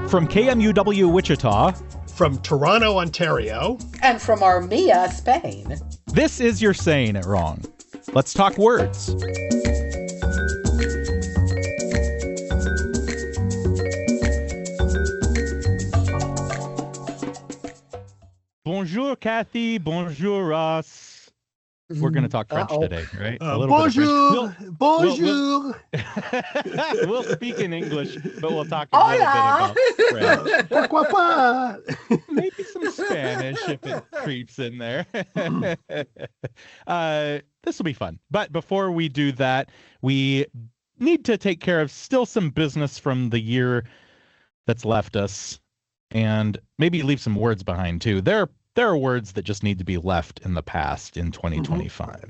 From KMUW Wichita, from Toronto, Ontario, and from Armilla, Spain, this is You're Saying It Wrong. Let's talk words. Bonjour, Kathy. Bonjour, Ross. We're going to talk French today, right? Bonjour. Bonjour. We'll speak in English, but we'll talk a little bit about French. Pourquoi pas? Maybe some Spanish if it creeps in there. This will be fun. But before we do that, we need to take care of still some business from the year that's left us, and maybe leave some words behind too. There are words that just need to be left in the past in 2025. Mm-hmm.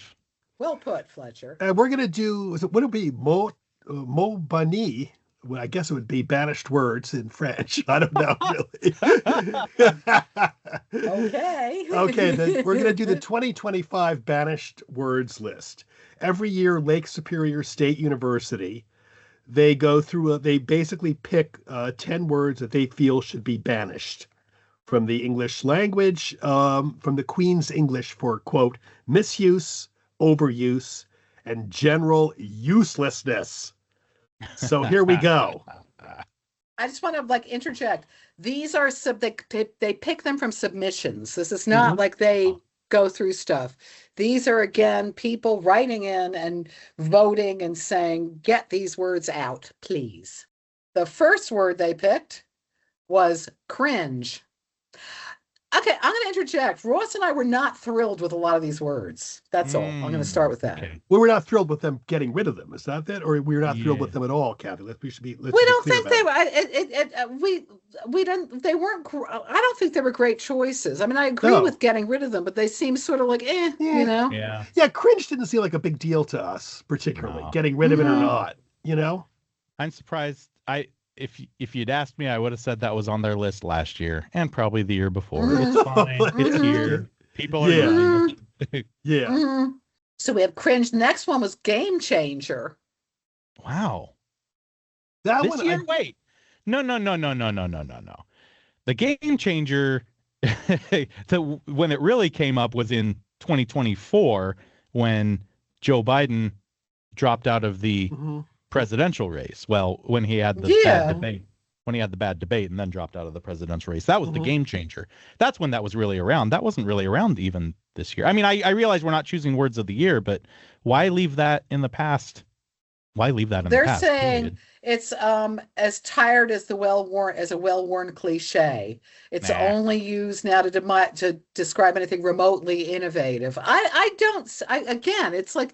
Well put, Fletcher. We're going to do, would it be mot banni? Well, I guess it would be banished words in French. I don't know, really. Okay. Okay, then we're going to do the 2025 banished words list. Every year, Lake Superior State University, they go through, they basically pick 10 words that they feel should be banished from the English language, from the Queen's English for, quote, misuse, overuse, and general uselessness. So here we go. I just want to interject. These are they pick them from submissions. This is not like they go through stuff. These are, again, people writing in and voting and saying, get these words out, please. The first word they picked was cringe. Okay, I'm going to interject. Ross and I were not thrilled with a lot of these words. That's all. I'm going to start with that. Okay. Well, we're not thrilled with them getting rid of them. Is that it? Or we're not thrilled with them at all, Kathy? We don't think they were. They weren't. I don't think they were great choices. I mean, I agree with getting rid of them, but they seem sort of like, you know. Yeah, cringe didn't seem like a big deal to us, particularly getting rid of it or not. You know. I'm surprised. If you'd asked me, I would have said that was on their list last year and probably the year before. It's fine. It's here. People are using it. Yeah. So we have cringe. The next one was game changer. Wow. That this one. Year? Wait. No. The game changer, when it really came up was in 2024 when Joe Biden dropped out of the presidential race. Well, when he had the bad debate and then dropped out of the presidential race, that was the game changer. That's when that was really around. That wasn't really around even this year. I mean, I realize we're not choosing words of the year, but why leave that in the past? Why leave that in the past? They're saying it's as tired as a well-worn cliche. It's only used now to describe anything remotely innovative. Again, it's like,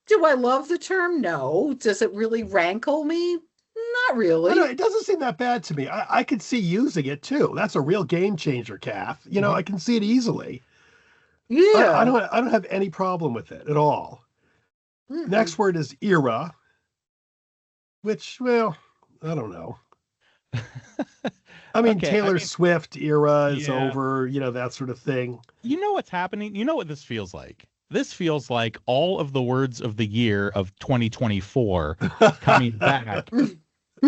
do I love the term? No. Does it really rankle me? Not really. No, it doesn't seem that bad to me. I could see using it too. That's a real game changer, Kath. You know, I can see it easily. Yeah. I don't have any problem with it at all. Next word is era, which, well, I don't know. I mean, Taylor Swift era is over, that sort of thing. You know what's happening? You know what this feels like? This feels like all of the words of the year of 2024 coming back. And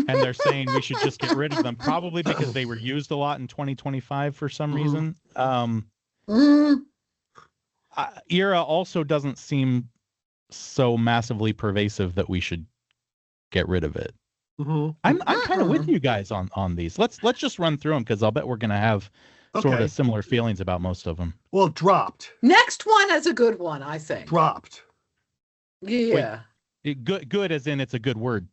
they're saying we should just get rid of them, probably because they were used a lot in 2025 for some reason. Era also doesn't seem so massively pervasive that we should get rid of it. I'm kind of with you guys on these. Let's just run through them because I'll bet we're going to have sort of similar feelings about most of them. Well, dropped. Next one is a good one, I think. Dropped. Yeah. Wait, good as in it's a good word.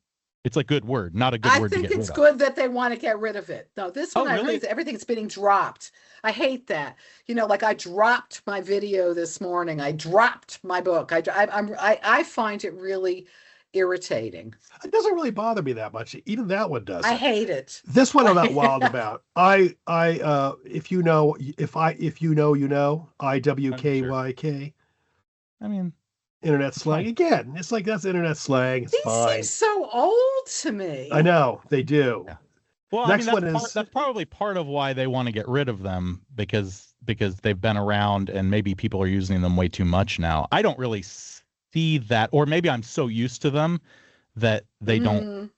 It's a good word, not a good word to get rid of. I think it's good that they want to get rid of it. No, this one, really? Everything's being dropped. I hate that. Like I dropped my video this morning. I dropped my book. I find it really irritating. It doesn't really bother me that much. Even that one does. I hate it. This one I'm not wild about. If you know, you know, IWKYK. I mean, internet slang again. It's like that's internet slang. It's fine. These seem so old to me. I know they do. Yeah. Well, next one is that's probably part of why they want to get rid of them because they've been around and maybe people are using them way too much now. I don't really see that, or maybe I'm so used to them that they don't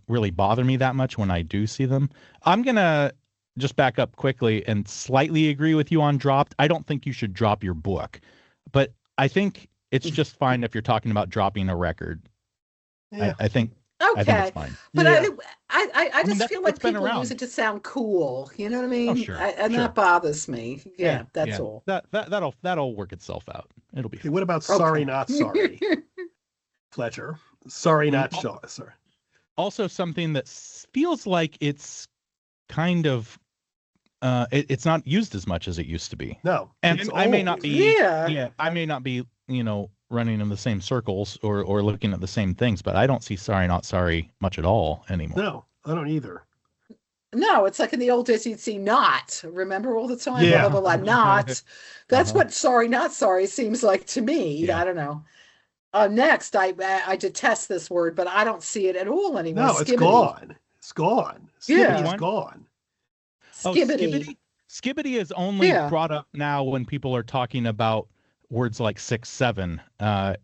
really bother me that much when I do see them. I'm gonna just back up quickly and slightly agree with you on dropped. I don't think you should drop your book, but I think it's just fine if you're talking about dropping a record. Yeah. I think Okay, it's fine. but Yeah. I just feel like that's been people around. use it to sound cool. You know what I mean? Oh, sure, And sure. that bothers me. Yeah, that's all. That'll work itself out. It'll be Okay, fine. what about sorry, not sorry? Fletcher. Sorry, not sorry. Also, something that feels like it's kind of it's not used as much as it used to be. No. And it's I may old. not be. Yeah. I may not be. Running in the same circles or looking at the same things, but I don't see sorry, not sorry much at all anymore. No, I don't either. No, it's like in the old days you'd see not. Remember all the time? Yeah. Blah, blah, blah, not. That's what sorry, not sorry seems like to me. Yeah. I don't know. Next, I detest this word, but I don't see it at all anymore. No, it's Skibbity. gone. It's gone. Yeah. Skibbity is gone. Skibbity. Skibbity is only Yeah. brought up now when people are talking about words like 6, 7. When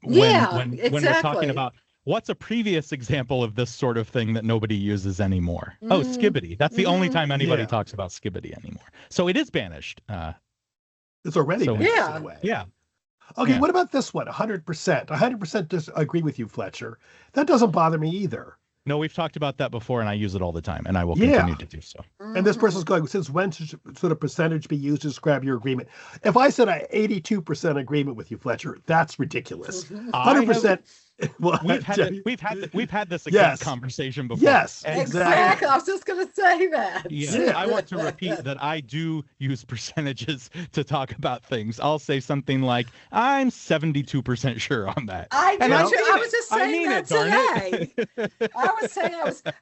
we're exactly. talking about what's a previous example of this sort of thing that nobody uses anymore. Oh, skibbity. That's the only time anybody talks about skibbity anymore. So it is banished. It's already banished in a way. Yeah. Okay, Yeah. what about this one? 100%. 100% agree with you, Fletcher. That doesn't bother me either. No, we've talked about that before, and I use it all the time, and I will Yeah. continue to do so. And this person's going, since when should sort of percentage be used to describe your agreement? If I said I 82% agreement with you, Fletcher, that's ridiculous. 100%. Well, We've had this exact Yes. conversation before. Yes, And- Exactly. I was just going to say that. Yeah, I want to repeat that I do use percentages to talk about things. I'll say something like, I'm 72% sure on that. I And I was mean just I saying mean that it, darn today. I was saying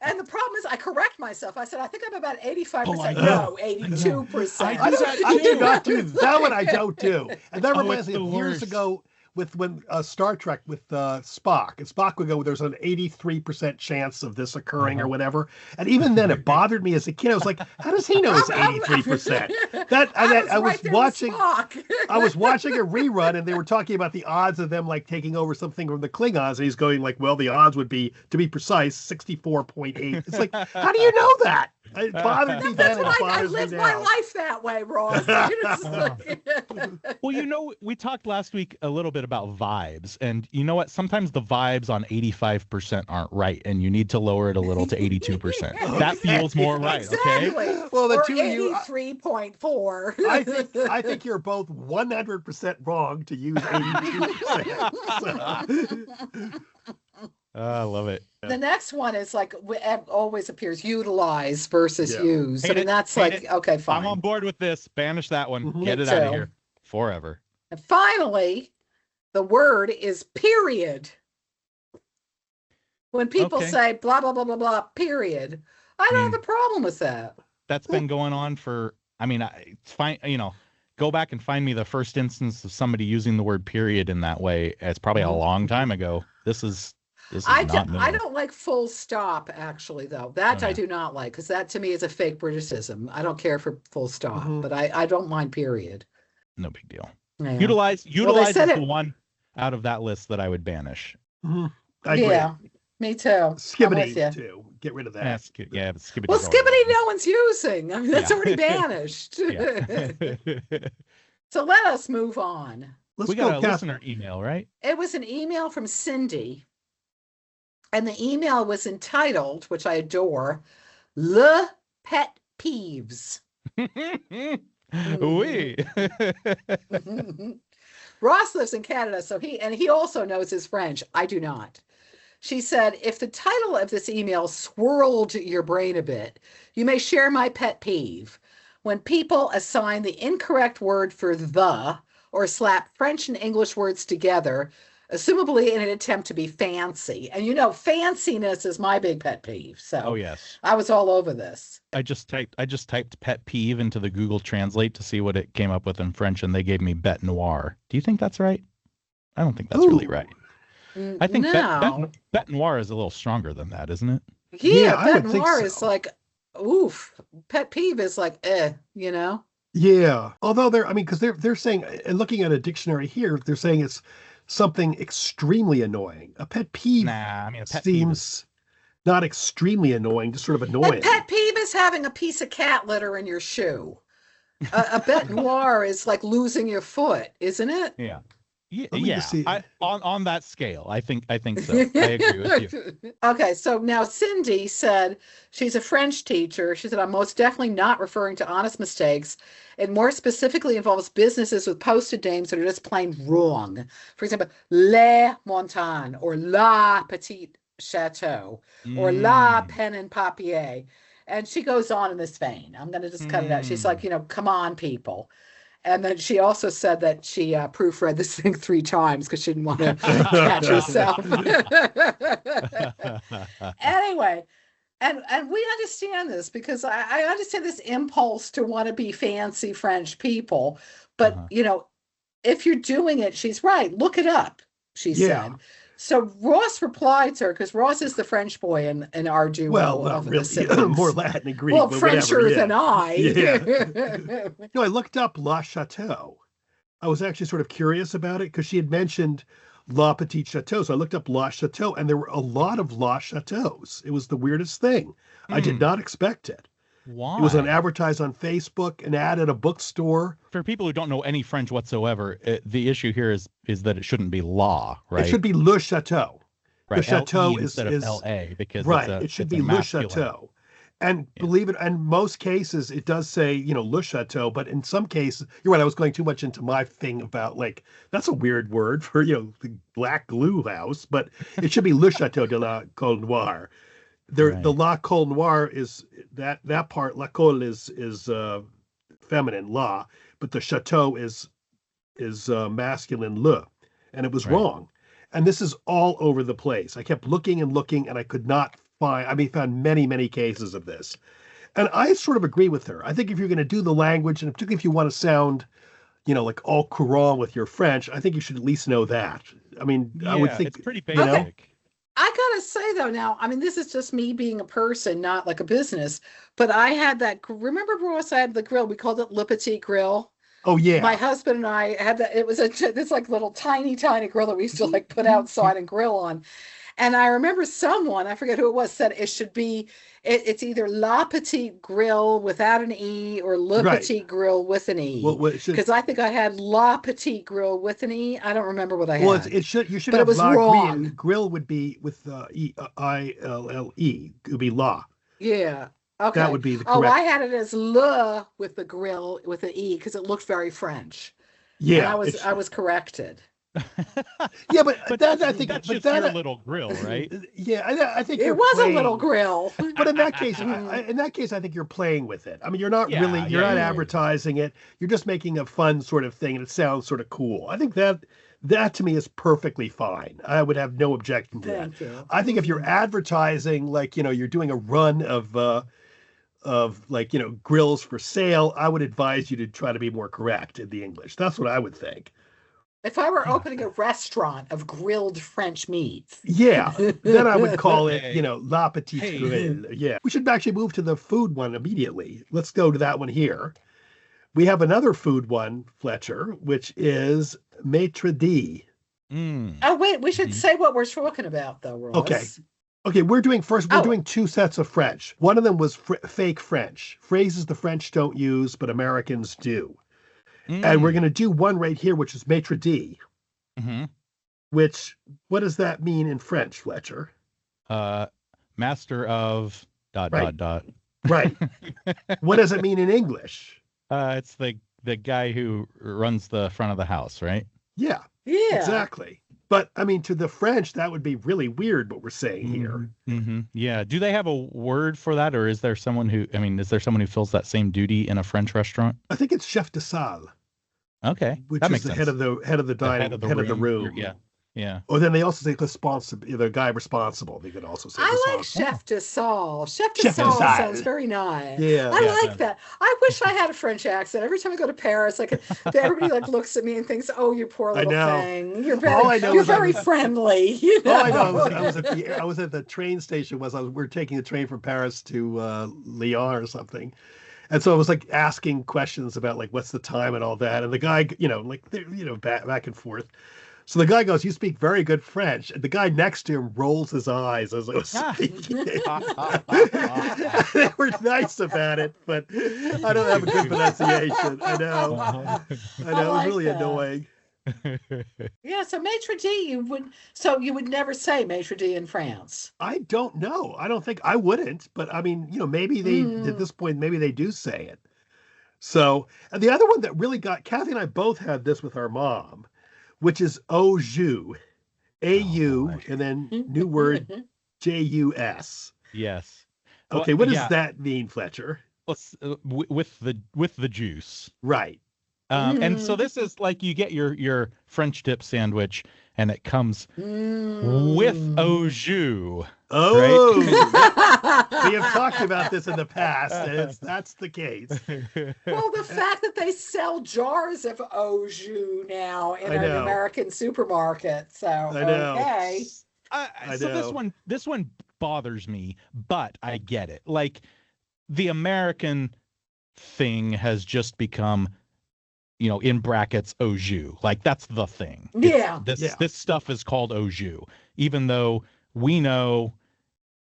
and the problem is I correct myself. I said, I think I'm about 85%. I No, 82%. I do not do that one. I don't do. And that Oh, reminds me it's of the years worst. ago with when Star Trek with Spock. And Spock would go, there's an 83% chance of this occurring or whatever. And even then, it bothered me as a kid. I was like, how does he know it's 83%? I was right there with watching. Spock. I was watching a rerun, and they were talking about the odds of them like taking over something from the Klingons, and he's going like, "Well, the odds would be, to be precise, 64.8." It's like, how do you know that? It bothered me then, and it I bothers me live my now. life that way, Ross. Well, we talked last week a little bit about vibes, and you know what? Sometimes the vibes on 85% aren't right, and you need to lower it a little to 82%. That feels more right, okay? Exactly. Well, the or two of you, 83.4. I think you're both 100% wrong to use 82%. I love it. The next one is like always appears utilize versus Yeah. use. Hate I mean, it, that's hate like, it. okay, fine. I'm on board with this. Banish that one. Mhm. Get Me it out of too. here forever. And finally, the word is period. When people Okay. say blah, blah, blah, blah, blah, period, I don't have a problem with that. That's been going on for, it's fine, go back and find me the first instance of somebody using the word period in that way. It's probably a long time ago. This is not new. I don't like full stop, actually, though. That I Okay. do not like, because that to me is a fake Britishism. I don't care for full stop, Mhm. but I don't mind period. No big deal. Yeah. Utilize said is it- the one out of that list that I would banish. Mhm. I agree. Yeah, me too. I'm with Skibbity, you. too. Get rid of that. Yeah, but skibbity. Well, skibbity no one's using. I mean, that's Yeah. already banished. Yeah. So let us move on. Let's We got go, a Kath. listener email, right? It was an email from Cindy, and the email was entitled, which I adore, Le Pet Peeves. Oui. Ross lives in Canada, so he also knows his French. I do not. She said, if the title of this email swirled your brain a bit, you may share my pet peeve. When people assign the incorrect word for the or slap French and English words together, assumably in an attempt to be fancy. And fanciness is my big pet peeve. So Oh yes. I was all over this. I just typed pet peeve into the Google Translate to see what it came up with in French, and they gave me bête noire. Do you think that's right? I don't think that's really Ooh. right. I think no. bête noire is a little stronger than that, isn't it? Yeah, I pet would think noir is so. like, oof. Pet peeve is like, Yeah. Although because they're saying, and looking at a dictionary here, they're saying it's something extremely annoying. A pet peeve Nah, I mean, a pet seems not extremely annoying, just sort of A annoying. pet peeve is having a piece of cat litter in your shoe. A bête noire is like losing your foot, isn't it? Yeah. Yeah, Let me just see. On that scale, I think so. I agree with you. Okay, so now Cindy said she's a French teacher. She said, I'm most definitely not referring to honest mistakes. It more specifically involves businesses with posted names that are just plain wrong. For example, Les Montagnes or La Petite Chateau or La Pen and Papier. And she goes on in this vein. I'm going to just cut it out. She's like, come on, people. And then she also said that she proofread this thing 3 times because she didn't want to catch herself. Anyway, and we understand this because I understand this impulse to want to be fancy French people. But, if you're doing it, she's right. Look it up, she said. So Ross replied to her, because Ross is the French boy in our duo. Well, not really. More Latin and Greek. Well, Frencher than I. Yeah. I looked up La Chateau. I was actually sort of curious about it because she had mentioned La Petite Chateau. So I looked up La Chateau, and there were a lot of La Chateaus. It was the weirdest thing. I did not expect it. Why? It was advertised on Facebook, an ad at a bookstore. For people who don't know any French whatsoever, the issue here is that it shouldn't be law, right? It should be Le Chateau. Right. The Chateau instead is of LA because right. It should be Le Chateau. And believe it, in most cases, it does say, Le Chateau, but in some cases, you're right, I was going too much into my thing about, that's a weird word for, the black glue house, but it should be Le Chateau de la Colle Noire. The La Colle Noire is, that part, La Colle is feminine, La, but the Chateau is masculine, Le, and it was wrong. And this is all over the place. I kept looking and looking, and I could not found many, many cases of this. And I sort of agree with her. I think if you're going to do the language, and particularly if you want to sound, like all courant with your French, I think you should at least know that. I mean, I would think it's pretty basic. I gotta say though, now, I mean, this is just me being a person, not like a business, but I had remember, Ross, I had the grill, we called it Le Petit Grill. Oh yeah. My husband and I had that. It was this little tiny grill that we used to put outside and grill on. And I remember someone, I forget who it was, said it should be, it's either La Petite Grill without an E or Le Petit Grill with an E. Because I think I had La Petite Grill with an E. I don't remember what I had. Well, you should but have it was wrong. Grill would be with I-L-L-E. It would be La. Yeah. Okay. That would be the correct. Oh, I had it as Le with the grill with an E because it looked very French. Yeah. And I was corrected. Yeah, but that I think that's just your little grill, right? Yeah, I think it was a little grill. But in that case, I think you're playing with it. I mean, you're not not advertising it. You're just making a fun sort of thing, and it sounds sort of cool. I think that to me is perfectly fine. I would have no objection to that. You. I think if you're advertising, you're doing a run of grills for sale, I would advise you to try to be more correct in the English. That's what I would think. If I were opening a restaurant of grilled French meats. Yeah, then I would call it, La Petite Grill. Yeah. We should actually move to the food one immediately. Let's go to that one here. We have another food one, Fletcher, which is Maitre d'. Oh, wait, we should say what we're talking about, though, Ross. Okay, we're doing 2 sets of French. One of them was fake French, phrases the French don't use, but Americans do. And we're going to do one right here, which is maitre d', which, what does that mean in French, Fletcher? Master of ... Right. What does it mean in English? It's the guy who runs the front of the house, right? Yeah, exactly. But, I mean, to the French, that would be really weird what we're saying here. Yeah. Do they have a word for that, or is there someone who fills that same duty in a French restaurant? I think it's chef de salle. Okay. Which is the head of the dining, head of the room. Yeah. Or then they also say the guy responsible. They could also say. I like chef de salle. Chef de salle sounds very nice. Yeah. I like that. I wish I had a French accent. Every time I go to Paris, everybody looks at me and thinks, "Oh, you poor little thing. You're very friendly." All I know, I was at the train station. We're taking the train from Paris to Lyon or something. And so I was asking questions about what's the time and all that. And the guy, back and forth. So the guy goes, "You speak very good French." And the guy next to him rolls his eyes as I was speaking. They were nice about it, but I don't have a good pronunciation. I know. It was really annoying. Yeah, so maitre d' you would never say maitre d' in France. I don't know. I don't think I wouldn't, but I mean, maybe they at this point, maybe they do say it. So, and the other one that really got Kathy and I both had this with our mom, which is au jus, AU, and then new word JUS. Yes. Okay, what does that mean, Fletcher? With the juice. Right. And so this is like you get your French dip sandwich, and it comes with au jus. Oh, right? We have talked about this in the past, and that's the case. Well, the fact that they sell jars of au jus now in an American supermarket, so I know. Okay. So this one bothers me, but I get it. Like the American thing has just become, in brackets, au jus. Like that's the thing. This stuff is called au jus, even though we know,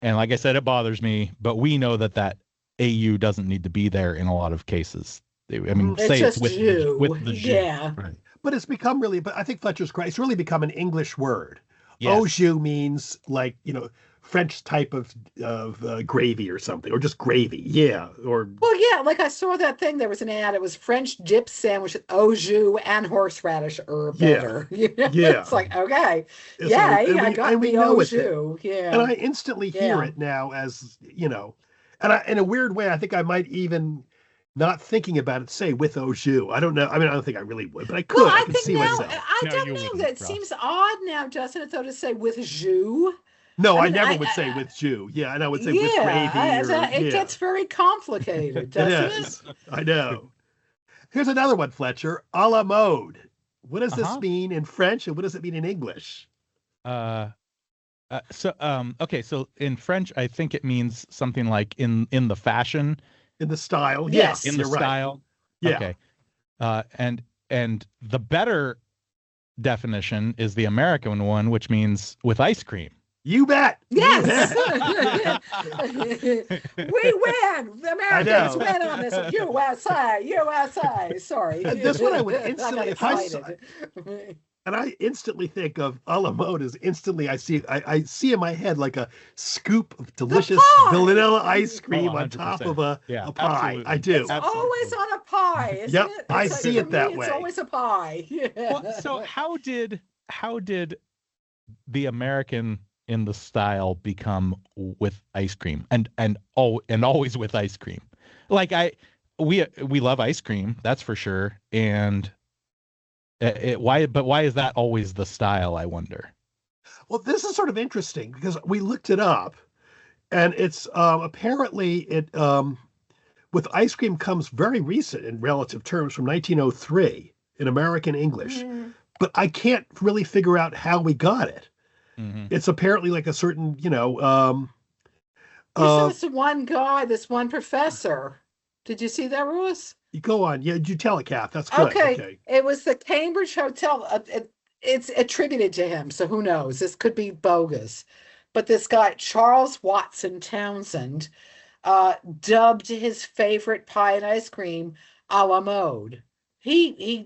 and like I said, it bothers me, but we know that AU doesn't need to be there in a lot of cases. I mean, say it's with the jus. Yeah. Right. But it's become but I think Fletcher's correct. It's really become an English word. Yes. Au jus means like, French type of gravy or something, or just gravy. Yeah. Well, yeah, like I saw that thing. There was an ad. It was French dip sandwich with au jus and horseradish herb butter. Yeah. It's like, okay. I got the au jus. Yeah. And I instantly hear it now as, and in a weird way, I think I might even, not thinking about it, say with au jus. I don't know. I mean, I don't think I really would, but I could. Well, I could think see now, myself. I don't know. That seems odd now, doesn't it, though, to say with jus? No, I never would say with jus. Yeah, and I would say with gravy. It gets very complicated, doesn't it? I know. Here's another one, Fletcher. A la mode. What does this mean in French, and what does it mean in English? So in French, I think it means something like in the fashion. In the style. Yes. In the style. Yeah. Okay. And the better definition is the American one, which means with ice cream. You bet. Yes. We win. The Americans win on this. USA. Sorry. And this one I would instantly, I instantly think of a la mode as instantly I see in my head like a scoop of delicious vanilla ice cream on top of a pie. Absolutely. I do. It's always on a pie, isn't it? I see it that way. It's always a pie. Yeah. Well, so how did the American in the style become with ice cream and always with ice cream? Like we love ice cream, that's for sure. And why is that always the style, I wonder? Well, this is sort of interesting because we looked it up, and it's apparently with ice cream comes very recent in relative terms from 1903 in American English. But I can't really figure out how we got it. It's apparently like a certain, this one guy, this one professor. Did you see that, Russ? You go on. Yeah, you tell it, Kath. That's good. Okay. It was the Cambridge Hotel. It's attributed to him, so who knows? This could be bogus. But this guy, Charles Watson Townsend, dubbed his favorite pie and ice cream a la mode. He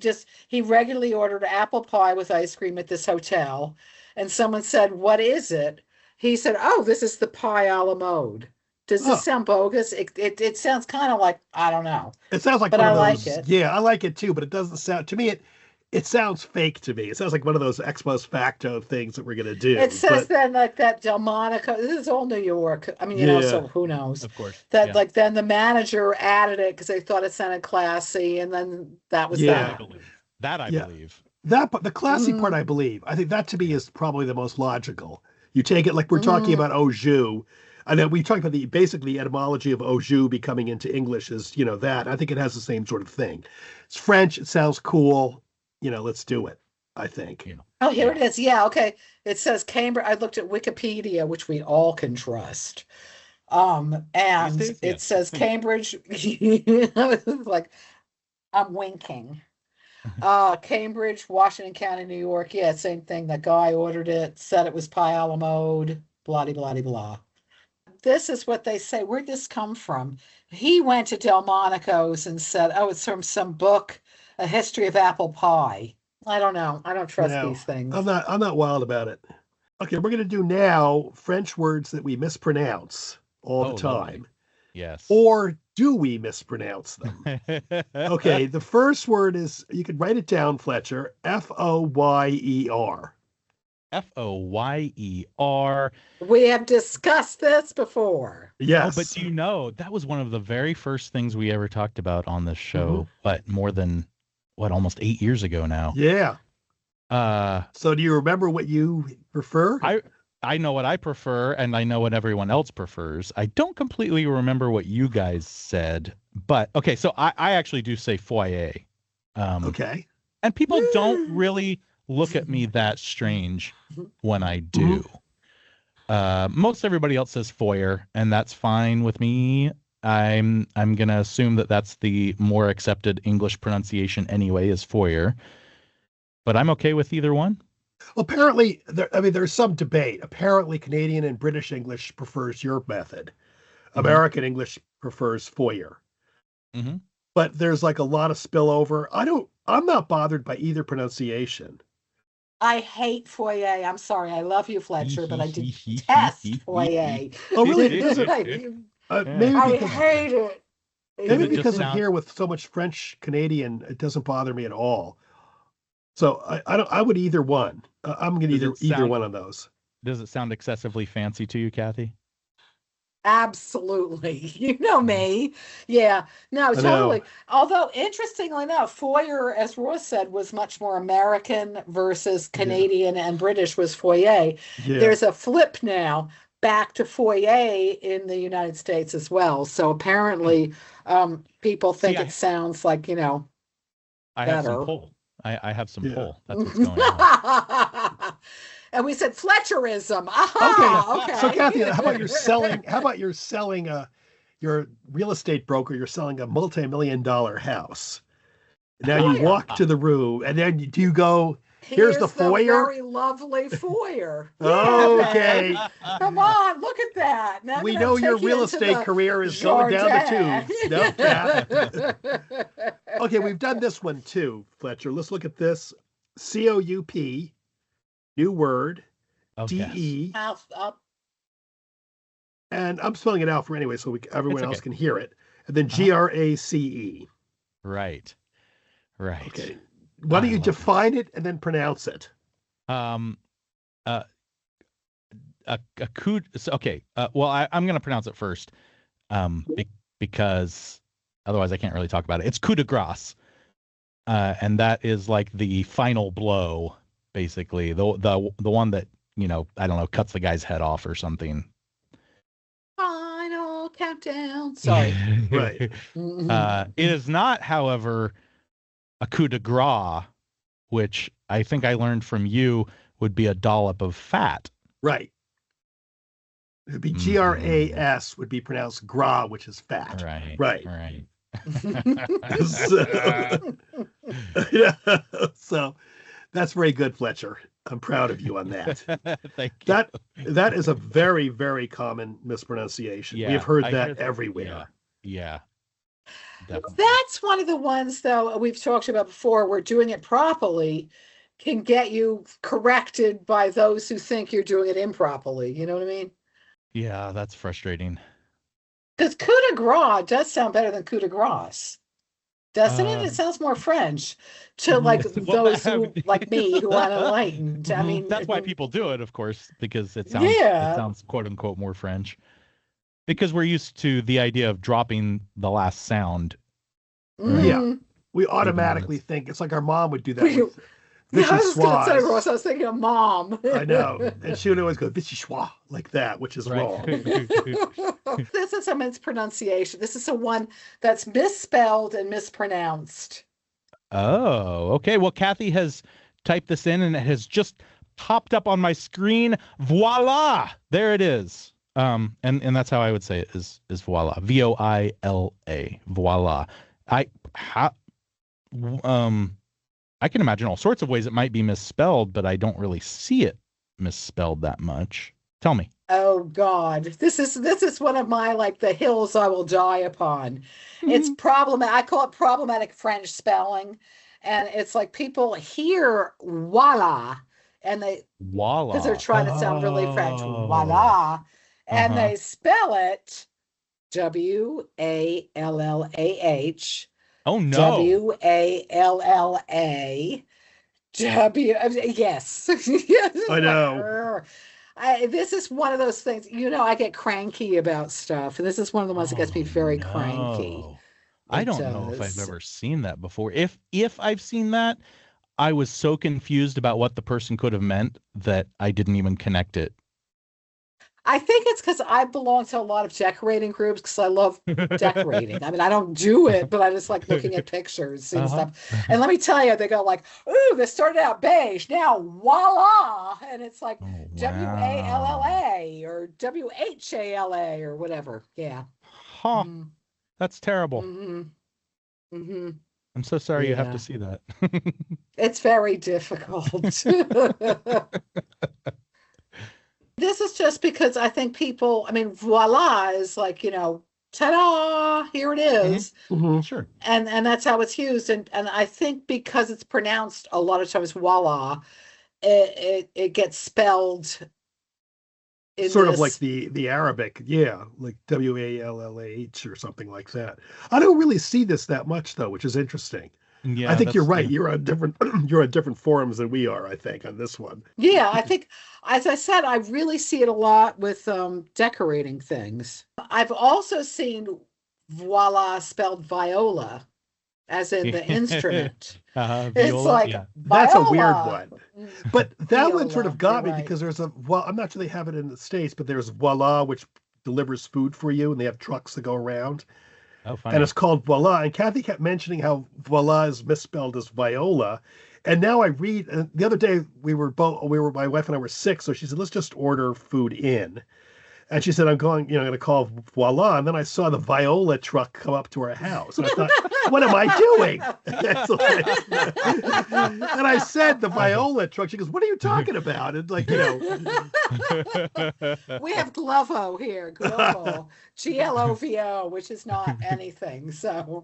regularly ordered apple pie with ice cream at this hotel, and someone said, "What is it?" He said, "Oh, this is the pie a la mode." Does this sound bogus? It sounds kind of like, I don't know. It sounds like but one of I those, like it. Yeah, I like it too, but it doesn't sound, to me, it sounds fake to me. It sounds like one of those ex post facto things that we're going to do. It says then like that Delmonico, this is all New York. I mean, so who knows? Of course. That like then the manager added it because they thought it sounded classy, and then that was that. I believe. The classy part, I believe. I think that to me is probably the most logical. You take it like we're talking about au jus. And then we talked about the basically etymology of au jus becoming into English is, that. I think it has the same sort of thing. It's French. It sounds cool. Let's do it, I think. Yeah. Oh, here it is. Yeah, okay. It says Cambridge. I looked at Wikipedia, which we all can trust. And it says Cambridge. Like, I'm winking. Cambridge, Washington County, New York. Yeah, same thing. The guy ordered it, said it was pie a la mode, blah, blah, blah, blah. This is what they say. Where'd this come from? He went to Delmonico's and said, oh, it's from some book, A History of Apple Pie. I don't know. I don't trust these things. I'm not wild about it. Okay, we're going to do now French words that we mispronounce all the time. Lovely. Yes. Or do we mispronounce them? Okay, the first word is, you could write it down, Fletcher, Foyer. Foyer. We have discussed this before. Yes. Oh, but do you know, that was one of the very first things we ever talked about on this show, but more than, almost 8 years ago now. Yeah. So do you remember what you prefer? I know what I prefer, and I know what everyone else prefers. I don't completely remember what you guys said, but okay, so I actually do say foyer. Okay. And people don't really look at me that strange when I do. Most everybody else says foyer, and that's fine with me. I'm gonna assume that that's the more accepted English pronunciation anyway, is foyer. But I'm okay with either one. Well, apparently, there's some debate. Apparently, Canadian and British English prefers your method. American English prefers foyer. But there's like a lot of spillover. I'm not bothered by either pronunciation. I hate foyer. I'm sorry. I love you, Fletcher, but I detest foyer. Oh, really? Maybe I hate it. Maybe because I'm here with so much French Canadian, it doesn't bother me at all. So I would either one. I'm going to either one of those. Does it sound excessively fancy to you, Kathy? Absolutely. You know me. Yeah. No, totally. Although, interestingly enough, foyer, as Ross said, was much more American versus Canadian, and British was foyer. Yeah. There's a flip now back to foyer in the United States as well. So apparently people think it sounds like, I better. Have some pull. I have some pull. That's what's going on. And we said Fletcherism. Okay. So Kathy, how about you're selling you're a real estate broker, you're selling a multi-million-dollar house. Now you walk to the room, and then do you go, here's the foyer? Very lovely foyer. Okay. Come on, look at that. Now we know your real estate career is going down the tubes. Nope. Okay, we've done this one too, Fletcher. Let's look at this. COUP, new word, DE. And I'm spelling it out for anyway, so everyone else can hear it. And then GRACE. Right. Okay. Why don't you define it and then pronounce it? A coup. Okay. Well, I'm going to pronounce it first, because otherwise I can't really talk about it. It's coup de grace, and that is like the final blow, basically. The one that I don't know, cuts the guy's head off or something. Final countdown. Sorry. Right. It is not, however, a coup de grace, which I think I learned from you would be a dollop of fat. Right. It would be GRAS, would be pronounced gras, which is fat. Right. So that's very good, Fletcher. I'm proud of you on that. Thank you. That is a very, very common mispronunciation. Yeah, We've heard that everywhere. Yeah. Definitely. That's one of the ones, though, we've talked about before, where doing it properly can get you corrected by those who think you're doing it improperly. You know what I mean? Yeah, that's frustrating. Because coup de grace does sound better than coup de grace. Doesn't it? It sounds more French to those who, like me, who are enlightened. I mean, that's why people do it, of course, because it sounds quote unquote more French. Because we're used to the idea of dropping the last sound. Right? Yeah, we automatically think it's like our mom would do that. With I was going to say, Ross, I was thinking of mom. I know, and she would always go vichyssoise like that, which is wrong. This is a mispronunciation. This is a one that's misspelled and mispronounced. Oh, okay. Well, Kathy has typed this in, and it has just popped up on my screen. Voila! There it is. And that's how I would say it is voila. VOILA. Voila. I can imagine all sorts of ways it might be misspelled, but I don't really see it misspelled that much. Tell me. Oh God, this is one of my like the hills I will die upon. It's problematic. I call it problematic French spelling, and it's like people hear voila, and they Voila. because they're trying to sound really French, Oh. voila, and Uh-huh. they spell it WALLAH, Oh no. WALLA. Yes. I know. This is one of those things, I get cranky about stuff, and this is one of the ones that gets me very cranky. No. I It don't know if I've does. ever seen that before. If I've seen that, I was so confused about what the person could have meant that I didn't even connect it. I think it's because I belong to a lot of decorating groups because I love decorating. I mean, I don't do it, but I just like looking at pictures, seeing Uh-huh. stuff. And let me tell you, they go like, "Ooh, this started out beige, now voila!" And it's like Oh, wow. WALLA or WHALA or whatever. Yeah. Huh. That's terrible. Mm-hmm. Mm-hmm. I'm so sorry you have Yeah. to see that. It's very difficult. This is just because I think people, I mean, voila is like, ta-da, here it is. Mhm. Sure. And that's how it's used. And I think because it's pronounced a lot of times voila, it gets spelled in Sort of this- like the Arabic, yeah, like WALLAH or something like that. I don't really see this that much though, which is interesting. Yeah, I think you're that's- right. You're on different you're on different forums than we are, I think, on this one. Yeah, I think, as I said, I really see it a lot with decorating things. I've also seen voila spelled viola, as in the instrument. It's viola, like yeah. That's a weird viola. one. But that one sort Viola, of got me you're right. because there's I'm not sure they have it in the States, but there's Voila, which delivers food for you, and they have trucks that go around. Oh, funny. And it's called Voila. And Kathy kept mentioning how Voila is misspelled as Viola. And now I read, the other day my wife and I were sick. So she said, let's just order food in. And she said, I'm going to call Voila. And then I saw the Viola truck come up to our house. And I thought, what am I doing? It's like- and I said, the Viola truck. She goes, what are you talking about? And like, We have Glovo here, Glovo, GLOVO, which is not anything. So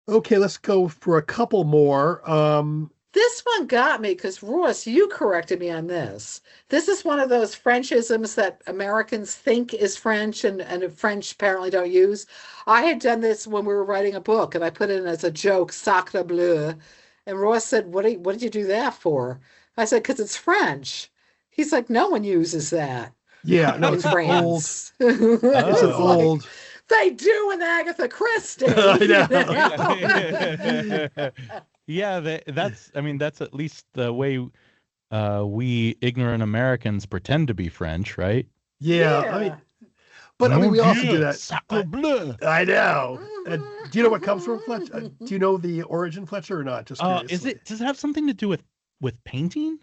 okay, let's go for a couple more. this one got me because Ross, you corrected me on this. This is one of those Frenchisms that Americans think is French and French apparently don't use. I had done this when we were writing a book, and I put it in as a joke, sacre bleu. And Ross said, what did you do that for? I said, because it's French. He's like, no one uses that Yeah, no, in it's an old. France. It's an It's like, old. they do in Agatha Christie. I know. Yeah, that's at least the way we ignorant Americans pretend to be French, right? Yeah, I mean, but I mean, we also do that. Sacre bleu. I know. And do you know what comes from Fletcher? Do you know the origin Fletcher or not? Just curiously. Does it have something to do with painting?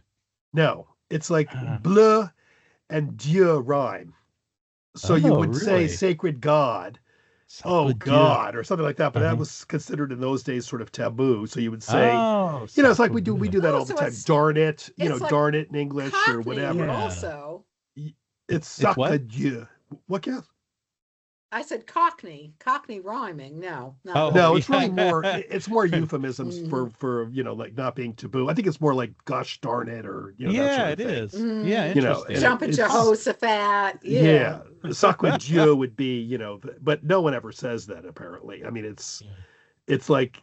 No, it's like Ah. bleu and Dieu rhyme. So you Oh, would say really? sacred God, oh Sacre bleu. God, or something like that. But that Uh-huh. was considered in those days sort of taboo. So you would say, Oh, it's like sacre we do bleu. that Oh, all the so time. it's- Darn it, it's like darn it in English or Cockney, whatever. Yeah. also. It's It's what? sacre Dieu. What, Kath? I said Cockney rhyming. No, not Oh, No, it's yeah. really more. It's more euphemisms Mhm. for like not being taboo. I think it's more like gosh darn it or that Yeah, sort it of thing. is. Mm. Yeah, You know, interesting. and Jumping it's- Jehoshaphat. Yeah, sacre Dieu would be but no one ever says that apparently. I mean, it's like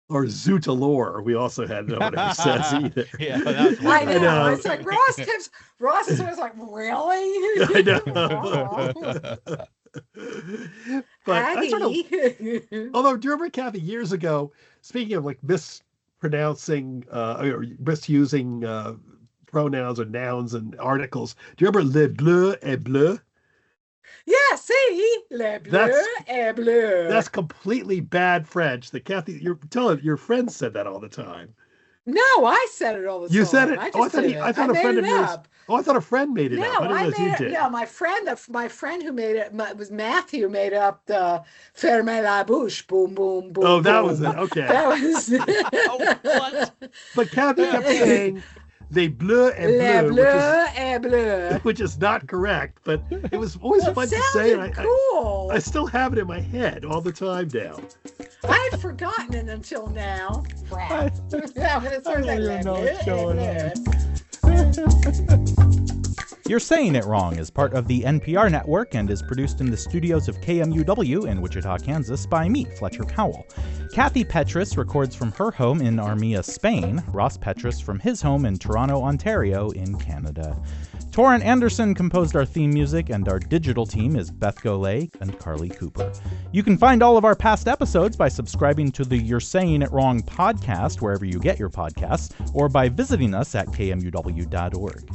or Zootalore. We also had no one ever says either. Yeah, that's I I know. know. It's like Ross is always like, really? I know. But I sort of. Hattie. Although, do you remember, Kathy, years ago, speaking of like mispronouncing or misusing pronouns or nouns and articles, do you remember le bleu et bleu? Yeah, see? Le bleu That's- et bleu. That's completely bad French. That Kathy, your friends said that all the time. No, I said it all the time. You said it. I I thought I thought a friend of yours. up. Oh, I thought a friend made it No, up. I didn't know you did. No, my friend who made it was Matthew. Made up the "Ferme la bouche," boom, boom, boom. Oh, that boom. was it. Okay. That was. Oh, what? But Kathy kept saying "les bleus et Le bleu," bleu et bleu. which is not correct, but it was always fun to say. And Cool. I still have it in my head all the time now. I had forgotten it until now. I don't even know what's going You're Saying It Wrong is part of the NPR network and is produced in the studios of KMUW in Wichita, Kansas by me, Fletcher Powell. Kathy Petrus records from her home in Armia, Spain, Ross Petrus from his home in Toronto, Ontario in Canada. Torrin Anderson composed our theme music, and our digital team is Beth Golay and Carly Cooper. You can find all of our past episodes by subscribing to the You're Saying It Wrong podcast wherever you get your podcasts, or by visiting us at kmuw.org.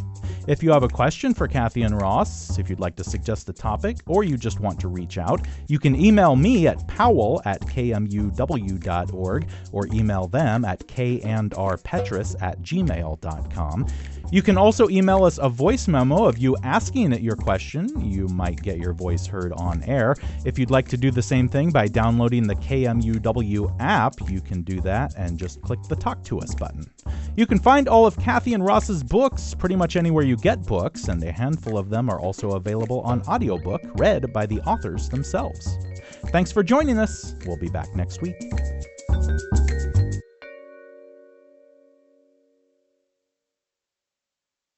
If you have a question for Kathy and Ross, if you'd like to suggest a topic, or you just want to reach out, you can email me at powell@kmuw.org or email them at kandrpetrus@gmail.com. You can also email us a voice memo of you asking it your question. You might get your voice heard on air. If you'd like to do the same thing by downloading the KMUW app, you can do that and just click the Talk to Us button. You can find all of Kathy and Ross's books pretty much anywhere you get books, and a handful of them are also available on audiobook read by the authors themselves. Thanks for joining us. We'll be back next week.